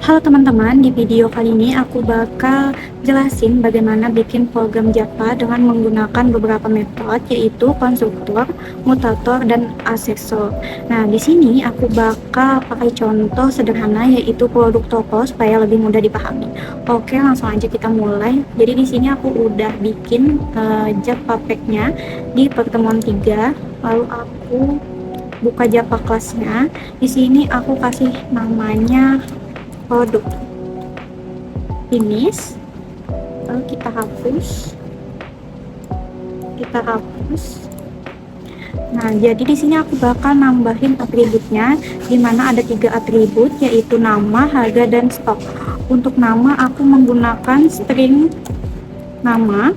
Halo teman-teman, di video kali ini aku bakal jelasin bagaimana bikin program Java dengan menggunakan beberapa metode, yaitu konstruktor, mutator, dan asesor. Nah, di sini aku bakal pakai contoh sederhana, yaitu produk toko supaya lebih mudah dipahami. Oke, langsung aja kita mulai. Jadi di sini aku udah bikin Java pack-nya di pertemuan 3, lalu aku buka Java kelasnya. Di sini aku kasih namanya produk finish, lalu kita hapus. Nah, jadi di sini aku bakal nambahin atributnya, dimana ada 3 atribut, yaitu nama, harga, dan stok. Untuk nama aku menggunakan string nama,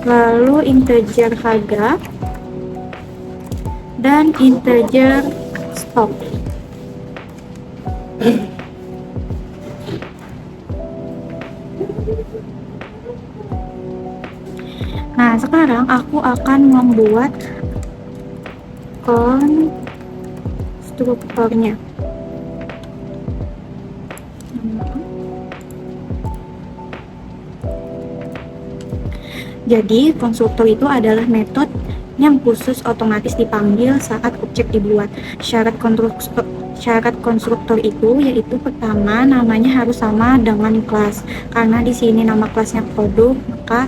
lalu integer harga, dan integer stok. Nah, sekarang aku akan membuat konstruktornya. Jadi, konstruktor itu adalah metode yang khusus otomatis dipanggil saat objek dibuat. Syarat konstruktor itu yaitu pertama, namanya harus sama dengan kelas. Karena di sini nama kelasnya produk, maka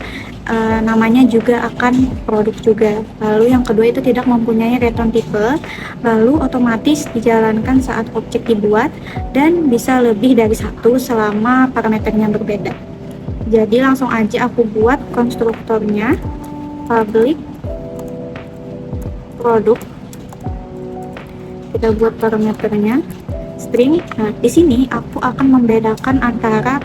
namanya juga akan produk juga. Lalu yang kedua itu tidak mempunyai return type, lalu otomatis dijalankan saat objek dibuat, dan bisa lebih dari satu selama parameternya berbeda. Jadi langsung aja aku buat konstruktornya. Public produk, kita buat parameternya string. Nah, di sini aku akan membedakan antara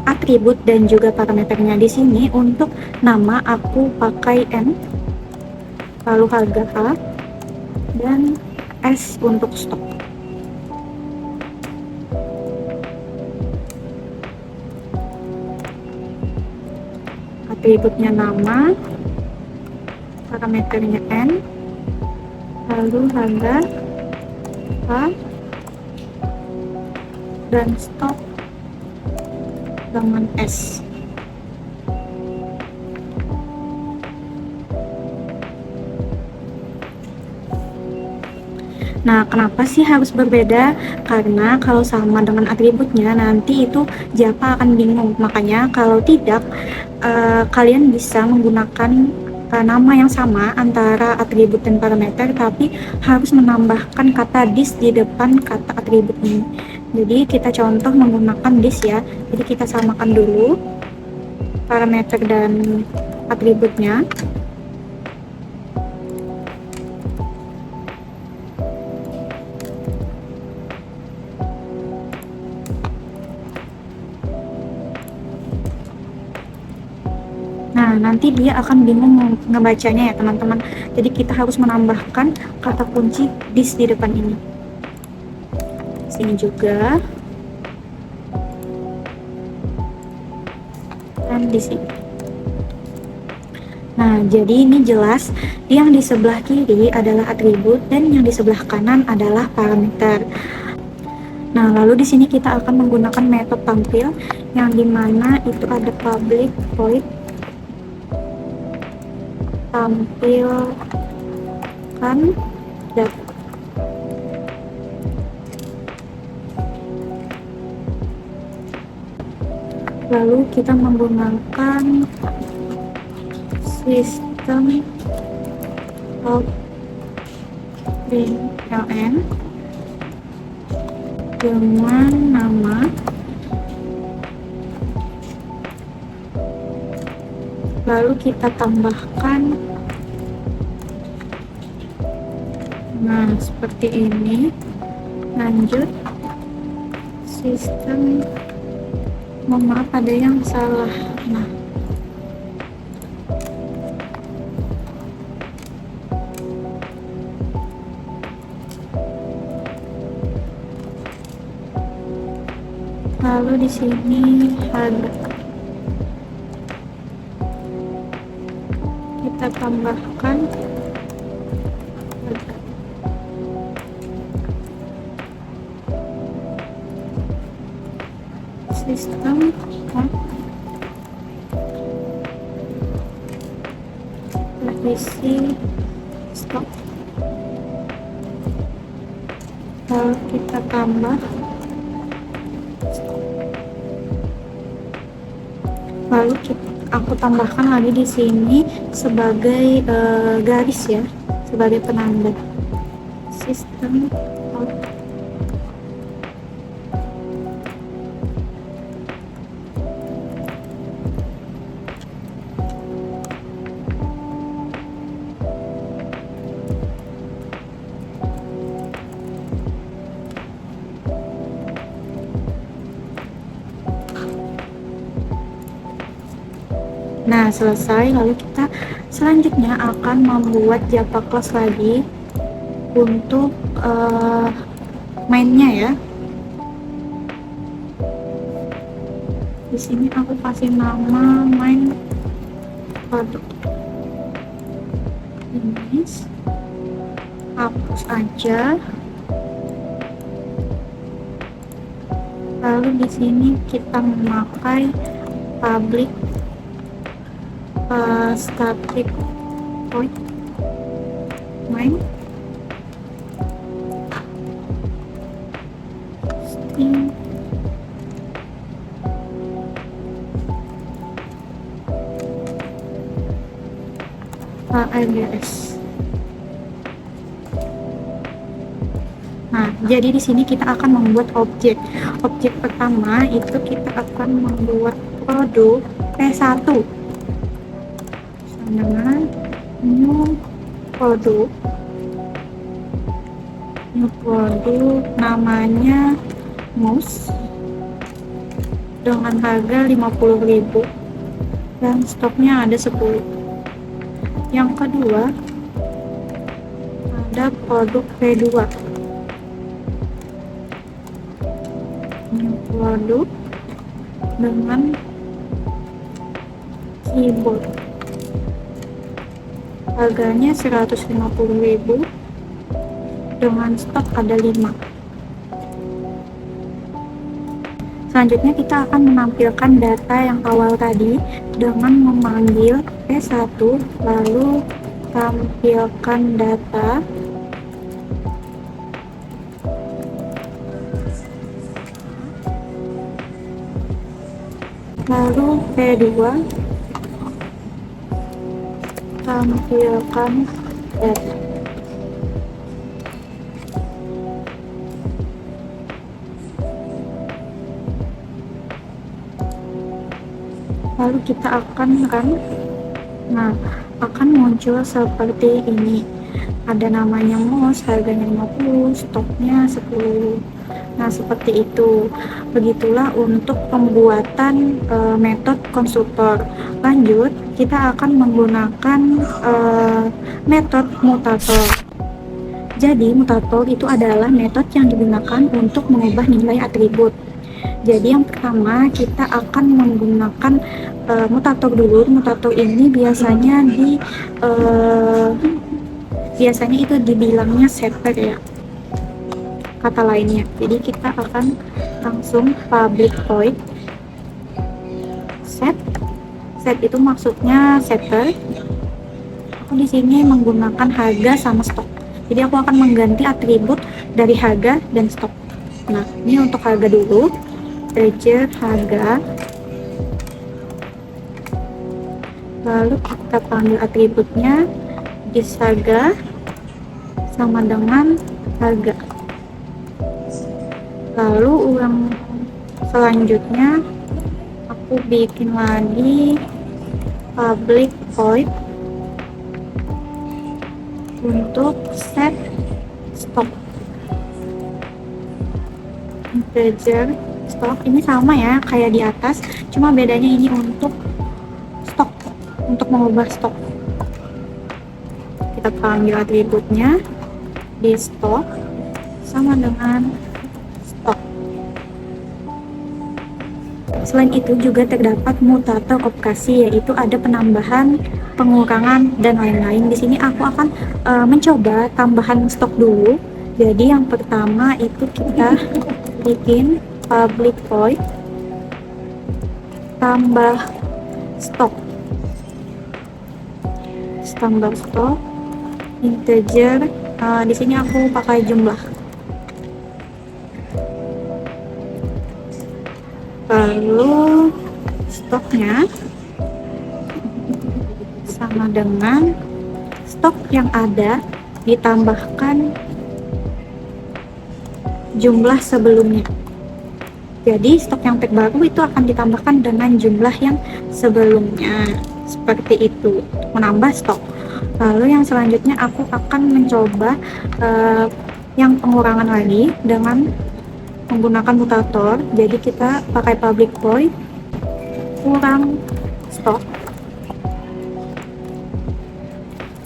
atribut dan juga parameternya. Di sini untuk nama aku pakai N, lalu harga H, dan S untuk stok. Atributnya nama, parameternya N, lalu harga H, dan stok dengan S. Nah, kenapa sih harus berbeda? Karena kalau sama dengan atributnya, nanti itu Java akan bingung. Makanya kalau tidak, kalian bisa menggunakan nama yang sama antara atribut dan parameter, tapi harus menambahkan kata this di depan kata atribut ini. Jadi kita contoh menggunakan this ya. Jadi kita samakan dulu parameter dan atributnya. Nah, nanti dia akan bingung ngebacanya ya teman-teman. Jadi kita harus menambahkan kata kunci this di depan ini. Sini juga. Dan di sini. Nah, jadi ini jelas yang di sebelah kiri adalah atribut dan yang di sebelah kanan adalah parameter. Nah, lalu di sini kita akan menggunakan metode tampil yang dimana itu ada public void tampilkan data. Lalu kita menggunakan sistem of println dengan nama, lalu kita tambahkan, nah seperti ini. Lanjut sistem, mohon maaf ada yang salah. Nah, lalu di sini harga, kita tambahkan harga. sistem revisi stok, lalu kita tambah, lalu aku tambahkan lagi di sini sebagai garis ya, sebagai penanda sistem out. Nah, selesai. Lalu kita selanjutnya akan membuat Java class lagi untuk mainnya ya. Di sini aku kasih nama main produk. Ini hapus aja. Lalu di sini kita memakai public static void main string address. Nah, jadi di sini kita akan membuat objek. Objek pertama itu kita akan membuat produk P1 dengan new produk namanya mouse dengan harga 50.000 dan stoknya ada 10. Yang kedua ada produk P2, new produk dengan keyboard, harganya 150.000 dengan stok ada 5. Selanjutnya kita akan menampilkan data yang awal tadi dengan memanggil P1 lalu tampilkan data, lalu P2 tampilkan data. Lalu kita akan run. Nah, akan muncul seperti ini. Ada namanya mouse, harganya 50, stoknya 10. Nah, seperti itu. Begitulah untuk pembuatan metode konstruktor. Lanjut, kita akan menggunakan metode mutator. Jadi, mutator itu adalah metode yang digunakan untuk mengubah nilai atribut. Jadi yang pertama kita akan menggunakan mutator dulu. Mutator ini biasanya itu dibilangnya setter ya, kata lainnya. Jadi kita akan langsung public void set. Set itu maksudnya setter. Aku di sini menggunakan harga sama stok. Jadi aku akan mengganti atribut dari harga dan stok. Nah, ini untuk harga dulu. Integer harga, lalu kita panggil atributnya is harga sama dengan harga. Lalu ulang selanjutnya aku bikin lagi public void untuk set stok. Integer stok ini sama ya kayak di atas, cuma bedanya ini untuk stok, untuk mengubah stok. Kita panggil atributnya di stok sama dengan stok. Selain itu juga terdapat mutator opkasi, yaitu ada penambahan, pengurangan dan lain-lain. Di sini aku akan mencoba tambahan stok dulu. Jadi yang pertama itu kita bikin public void tambah stok, integer. Di sini aku pakai jumlah. Lalu stoknya sama dengan stok yang ada ditambahkan jumlah sebelumnya. Jadi stok yang pack baru itu akan ditambahkan dengan jumlah yang sebelumnya, seperti itu, menambah stok. Lalu yang selanjutnya aku akan mencoba yang pengurangan lagi dengan menggunakan mutator. Jadi kita pakai public void kurang stok,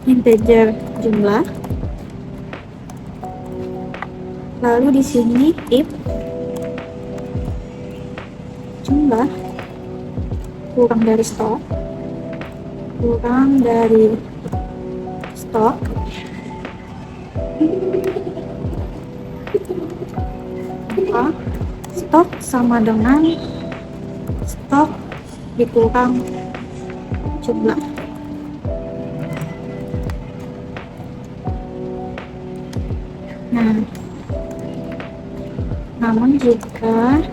integer jumlah. Lalu di sini if jumlah kurang dari stok, maka stok sama dengan stok dikurang jumlah. Nah, namun jika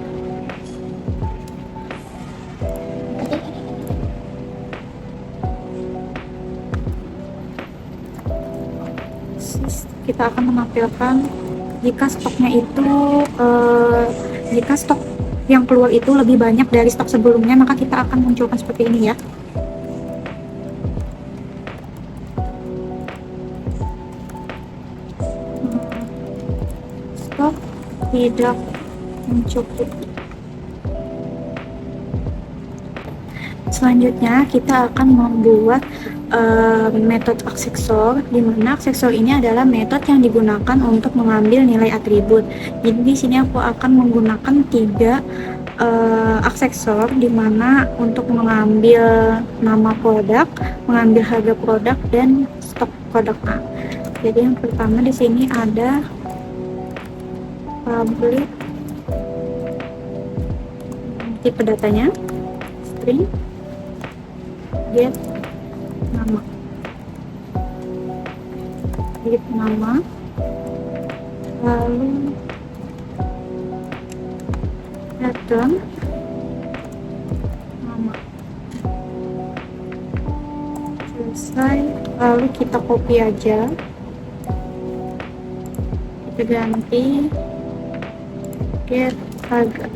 kita akan menampilkan jika stoknya itu jika stok yang keluar itu lebih banyak dari stok sebelumnya, maka kita akan munculkan seperti ini ya. Stok tidak mencukupi. Selanjutnya kita akan membuat metode aksesor, di mana aksesor ini adalah metode yang digunakan untuk mengambil nilai atribut. Jadi di sini aku akan menggunakan 3 aksesor, di mana untuk mengambil nama produk, mengambil harga produk, dan stok produk A. Jadi yang pertama di sini ada public, tipe datanya string, get nama, lalu return nama. Selesai, lalu kita copy aja, kita ganti get harga,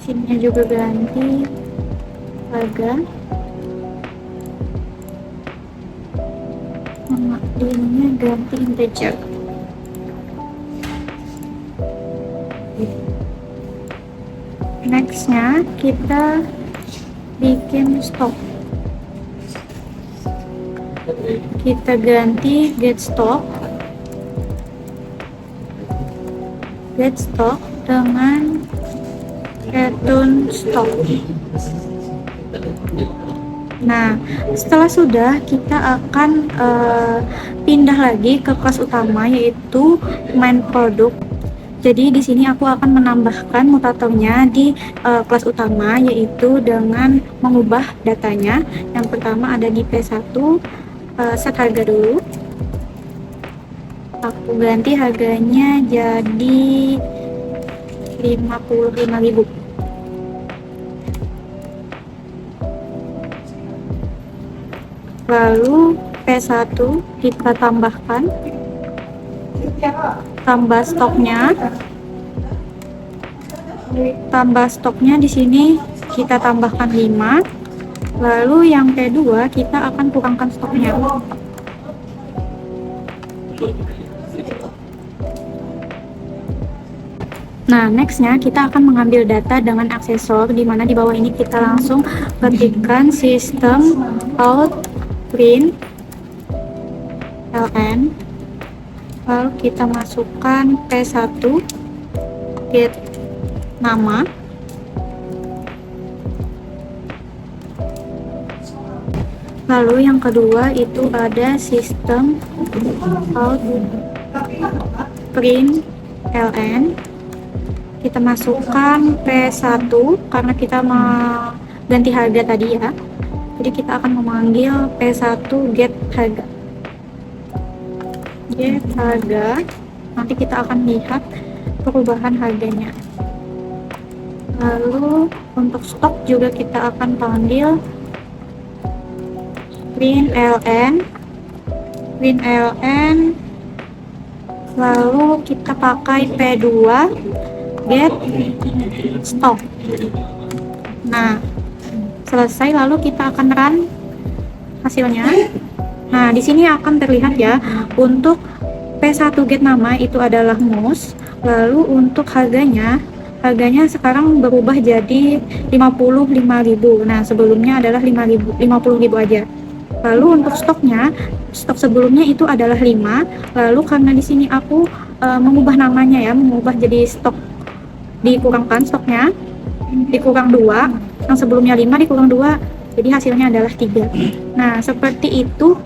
sininya juga ganti harga, nama ininya ganti integer. Nextnya kita bikin stok, kita ganti get stock dengan return stock. Nah, setelah sudah, kita akan pindah lagi ke kelas utama, yaitu main product. Jadi di sini aku akan menambahkan mutatornya di kelas utama, yaitu dengan mengubah datanya. Yang pertama ada di P1, set harga dulu. Aku ganti harganya jadi 55.000. Lalu P1 kita tambahkan, tambah stoknya di sini kita tambahkan 5. Lalu yang P2 kita akan kurangkan stoknya. Nah, nextnya kita akan mengambil data dengan aksesor, di mana di bawah ini kita langsung ketikkan system out print ln, lalu kita masukkan P1 get nama, lalu yang kedua itu ada system out print ln, Kita masukkan P1 karena kita mau ganti harga tadi ya. Jadi kita akan memanggil P1 get harga. Get harga. Nanti kita akan lihat perubahan harganya. Lalu untuk stok juga kita akan panggil print ln, lalu kita pakai P2 get stock. Nah, selesai, lalu kita akan run hasilnya. Nah, di sini akan terlihat ya, untuk P1 get nama itu adalah mouse, lalu untuk harganya sekarang berubah jadi 55.000. Nah, sebelumnya adalah 50.000 aja. Lalu untuk stok sebelumnya itu adalah 5. Lalu karena di sini aku mengubah namanya ya, mengubah jadi stok, dikurangkan stoknya, dikurang 2, yang sebelumnya 5 dikurang 2, jadi hasilnya adalah 3. Nah, seperti itu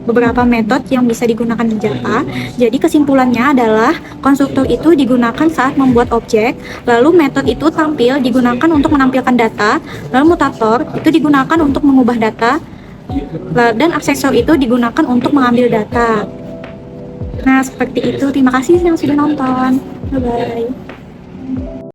beberapa metode yang bisa digunakan di Java. Jadi kesimpulannya adalah konstruktor itu digunakan saat membuat objek, lalu metode itu tampil digunakan untuk menampilkan data, lalu mutator itu digunakan untuk mengubah data, dan aksesor itu digunakan untuk mengambil data. Nah, seperti itu. Terima kasih yang sudah nonton. Bye bye.